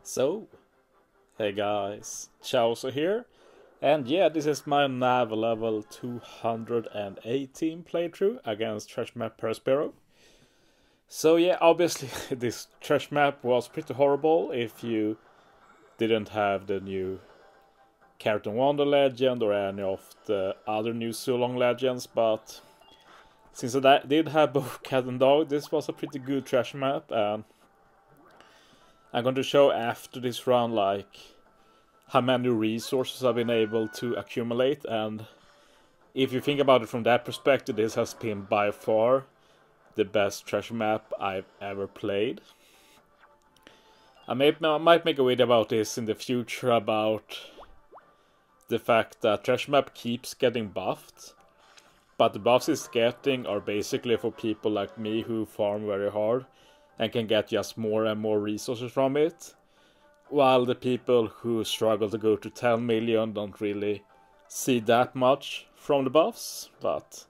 So, hey guys, Chauzu here, and yeah, this is my nav level 218 playthrough against Treasure Map Perospero. So yeah, obviously this Treasure Map was pretty horrible if you didn't have the new Carrot and Wonder legend or any of the other new Sulong legends, but since I did have both cat and dog, this was a pretty good Treasure Map, and I'm going to show after this run like how many resources I've been able to accumulate, and if you think about it from that perspective, this has been by far the best treasure map I've ever played. I might make a video about this in the future, about the fact that treasure map keeps getting buffed, but the buffs it's getting are basically for people like me who farm very hard and can get just more and more resources from it, while the people who struggle to go to 10 million don't really see that much from the buffs, but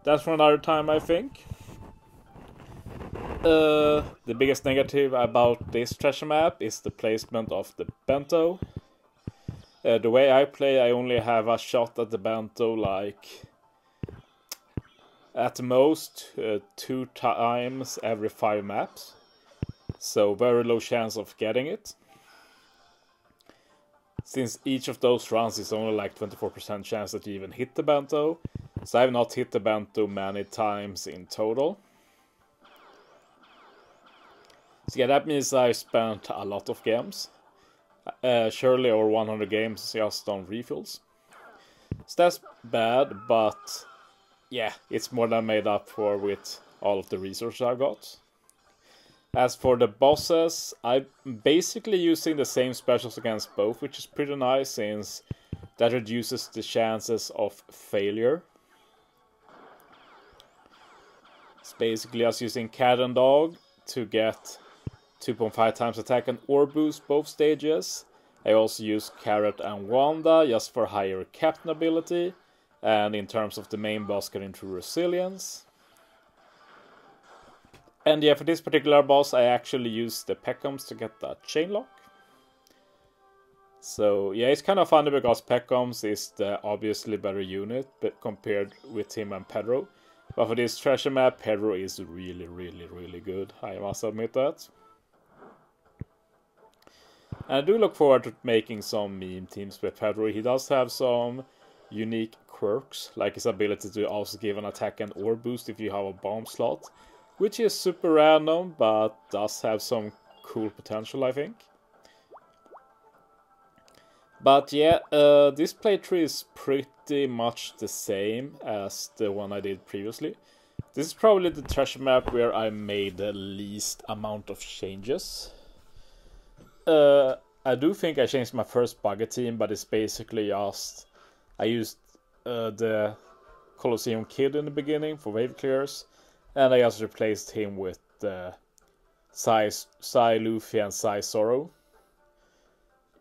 that's for another time, I think. The biggest negative about this treasure map is the placement of the bento. The way I play, I only have a shot at the bento like at most 2 times every 5 maps, so very low chance of getting it. Since each of those runs is only like 24% chance that you even hit the bento, so I've not hit the bento many times in total. So yeah, that means I've spent a lot of games, surely over 100 games just on refills. So that's bad, but yeah, it's more than made up for with all of the resources I've got. As for the bosses, I'm basically using the same specials against both, which is pretty nice since that reduces the chances of failure. It's basically just using cat and dog to get 2.5 times attack and orb boost both stages. I also use Carrot and Wanda just for higher captain ability, and in terms of the main boss getting through resilience. And yeah, for this particular boss I actually used the Peckhams to get that chain lock. So yeah, it's kind of funny because Peckhams is the obviously better unit but compared with him and Pedro. But for this treasure map, Pedro is really good, I must admit that. And I do look forward to making some meme teams with Pedro. He does have some unique quirks, like his ability to also give an attack and orb boost if you have a bomb slot, which is super random, but does have some cool potential, I think. But yeah, this playthrough is pretty much the same as the one I did previously. This is probably the treasure map where I made the least amount of changes. I do think I changed my first bugger team, but it's basically just I used the Colosseum Kid in the beginning for wave clears, and I just replaced him with Psy Luffy and Psy Zoro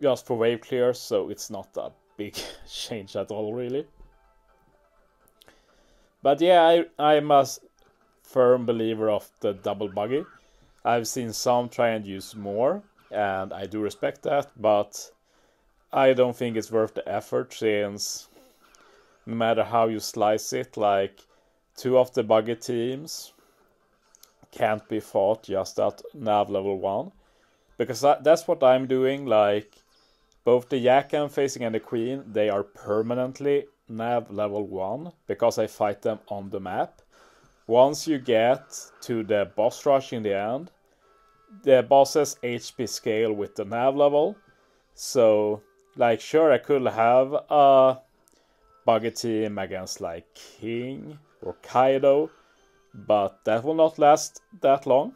just for wave clears, so it's not a big change at all, really. But yeah, I'm a firm believer of the double buggy. I've seen some try and use more, and I do respect that, but I don't think it's worth the effort, since no matter how you slice it, like 2 of the buggy teams can't be fought just at nav level 1. Because that's what I'm doing, like both the Yak I'm facing and the Queen, they are permanently nav level 1 because I fight them on the map. Once you get to the boss rush in the end, the boss's HP scale with the nav level. So, like, sure, I could have a buggy team against like King or Kaido, but that will not last that long.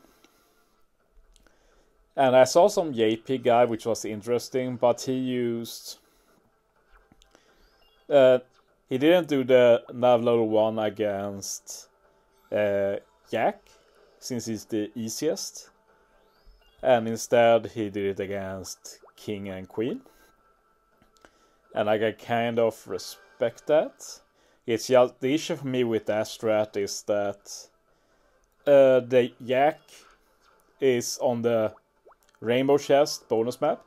And I saw some JP guy, which was interesting, but he used he didn't do the nav level 1 against Yak, since he's the easiest, and instead he did it against King and Queen. And like, I kind of respect that. It's just the issue for me with that strat is that the Yak is on the rainbow chest bonus map.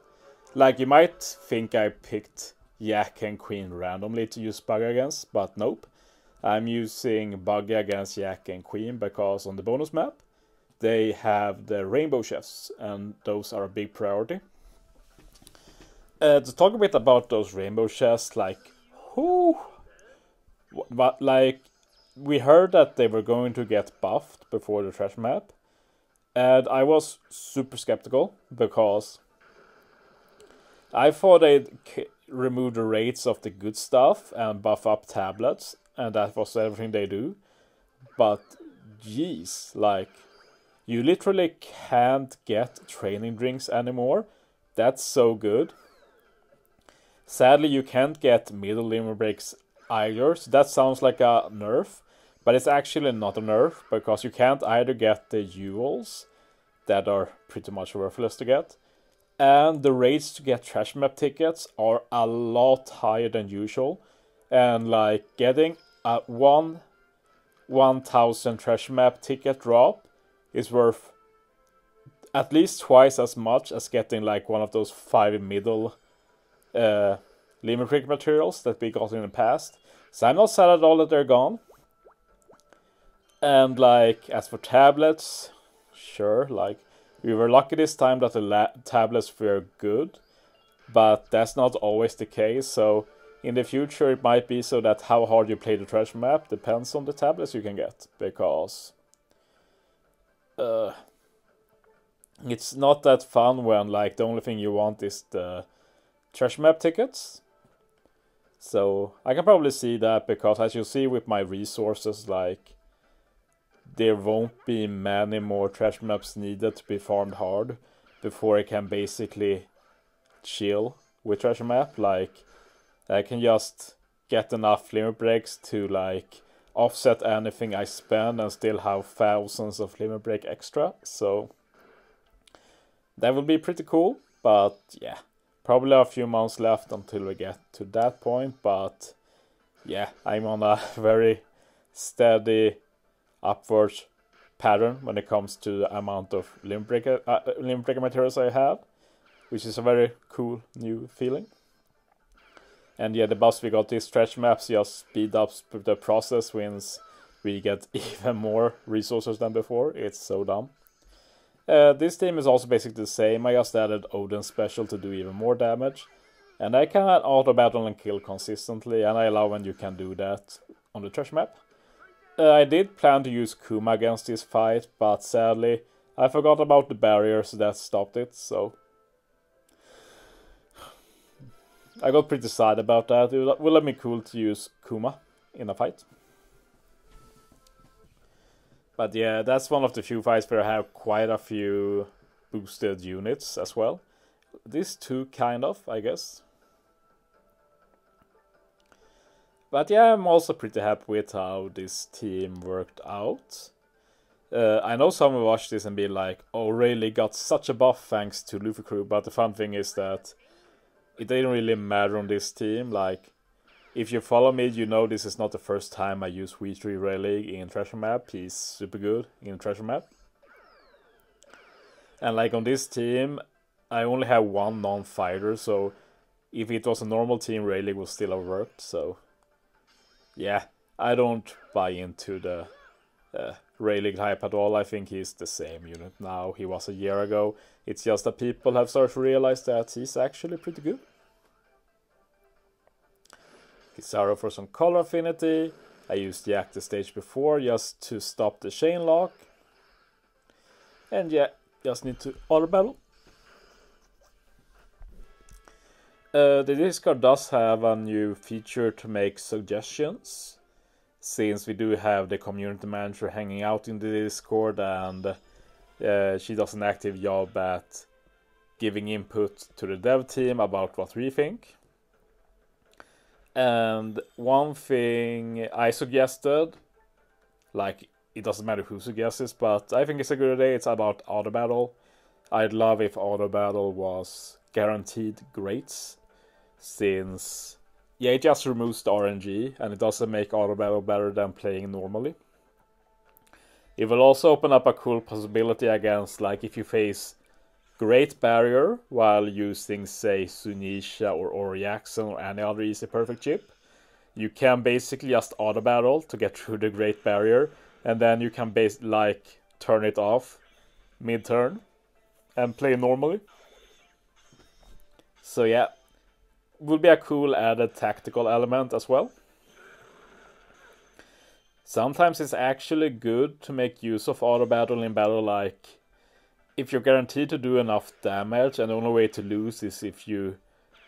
Like, you might think I picked Yak and Queen randomly to use Buggy against, but nope. I'm using Buggy against Yak and Queen because on the bonus map they have the rainbow chests, and those are a big priority. To talk a bit about those rainbow chests, like, but like, we heard that they were going to get buffed before the treasure map, and I was super skeptical because I thought they'd remove the rates of the good stuff and buff up tablets, and that was everything they do. But geez, like, you literally can't get training drinks anymore. That's so good. Sadly, you can't get middle limit breaks either, so that sounds like a nerf, but it's actually not a nerf, because you can't either get the jewels that are pretty much worthless to get, and the rates to get treasure map tickets are a lot higher than usual, and like getting a 1000 treasure map ticket drop is worth at least twice as much as getting like one of those 5 middle limit break materials that we got in the past. So I'm not sad at all that they're gone. And like, as for tablets, sure, like, we were lucky this time that the tablets were good, but that's not always the case. So in the future it might be so that how hard you play the treasure map depends on the tablets you can get, because it's not that fun when like the only thing you want is the treasure map tickets. So I can probably see that, because as you see with my resources, like, there won't be many more treasure maps needed to be farmed hard before I can basically chill with treasure map. Like, I can just get enough limit breaks to like offset anything I spend and still have thousands of limit break extra. So that will be pretty cool. But yeah, probably a few months left until we get to that point. But yeah, I'm on a very steady upwards pattern when it comes to the amount of limit breaker materials I have, which is a very cool new feeling. And yeah, the buffs we got these treasure maps just speed up the process once we get even more resources than before. It's so dumb. This team is also basically the same. I just added Odin special to do even more damage, and I can auto battle and kill consistently, and I love when you can do that on the treasure map. I did plan to use Kuma against this fight, but sadly I forgot about the barriers that stopped it, so I got pretty sad about that. It would have been cool to use Kuma in a fight. But yeah, that's one of the few fights where I have quite a few boosted units as well. These two, kind of, I guess. But yeah, I'm also pretty happy with how this team worked out. I know some will watch this and be like, oh, really got such a buff thanks to Luffy Crew, but the fun thing is that it didn't really matter on this team. Like, if you follow me, you know this is not the first time I use V3 Relic in Treasure Map. He's super good in Treasure Map. And like on this team, I only have one non-fighter, so if it was a normal team, Relic would still have worked, so yeah, I don't buy into the Relic hype at all. I think he's the same unit now he was a year ago. It's just that people have started to realize that he's actually pretty good. Kizaru for some color affinity. I used Yak the stage before just to stop the chain lock. And yeah, just need to auto battle. The Discord does have a new feature to make suggestions, since we do have the community manager hanging out in the Discord, and she does an active job at giving input to the dev team about what we think. And one thing I suggested, like, it doesn't matter who suggests this, but I think it's a good idea. It's about auto battle. I'd love if auto battle was guaranteed greats, since yeah, it just removes the RNG and it doesn't make auto battle better than playing normally. It will also open up a cool possibility against, like, if you face Great Barrier while using, say, Sunisha or Oriaxon or any other easy perfect chip. You can basically just auto battle to get through the Great Barrier, and then you can turn it off mid-turn and play normally. So yeah, will be a cool added tactical element as well. Sometimes it's actually good to make use of auto battle in battle, like if you're guaranteed to do enough damage and the only way to lose is if you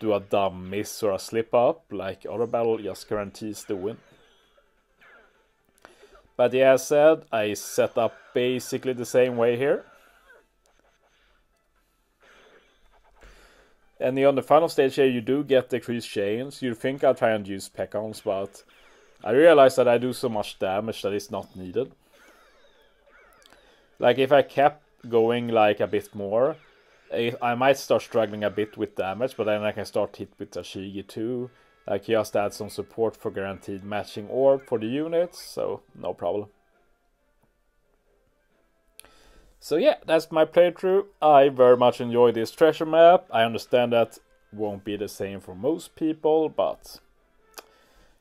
do a dumb miss or a slip up, like auto battle just guarantees the win. But yeah, as said, I set up basically the same way here. And on the final stage here, you do get decreased chains. You'd think I'll try and use Pekons, but I realized that I do so much damage that it's not needed. Like, if I kept going like a bit more, I might start struggling a bit with damage, but then I can start hit with Tashigi too. Like, just add some support for guaranteed matching orb for the units, so no problem. So yeah, that's my playthrough. I very much enjoy this treasure map. I understand that won't be the same for most people, but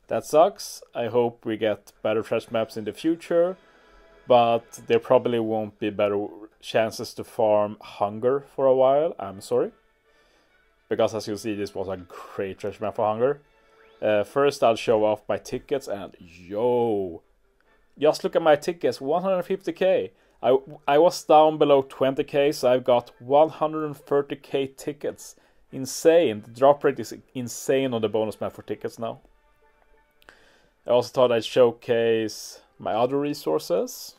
that sucks. I hope we get better treasure maps in the future, but there probably won't be better chances to farm hunger for a while. I'm sorry. Because as you see, this was a great treasure map for hunger. First, I'll show off my tickets, and yo! Just look at my tickets, 150k. I was down below 20k, so I've got 130k tickets. Insane. The drop rate is insane on the bonus map for tickets now. I also thought I'd showcase my other resources.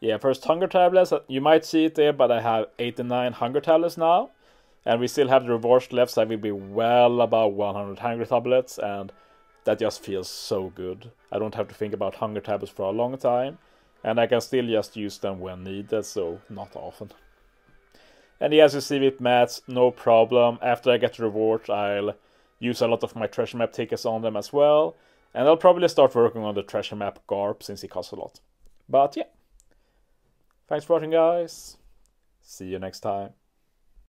Yeah, first hunger tablets. You might see it there, but I have 89 hunger tablets now. And we still have the rewards left, so I will be well above 100 hunger tablets, and that just feels so good. I don't have to think about hunger tablets for a long time, and I can still just use them when needed, so not often. And yeah, as you see with mats, no problem. After I get the rewards, I'll use a lot of my treasure map tickets on them as well, and I'll probably start working on the treasure map Garp since it costs a lot. But yeah, thanks for watching, guys. See you next time.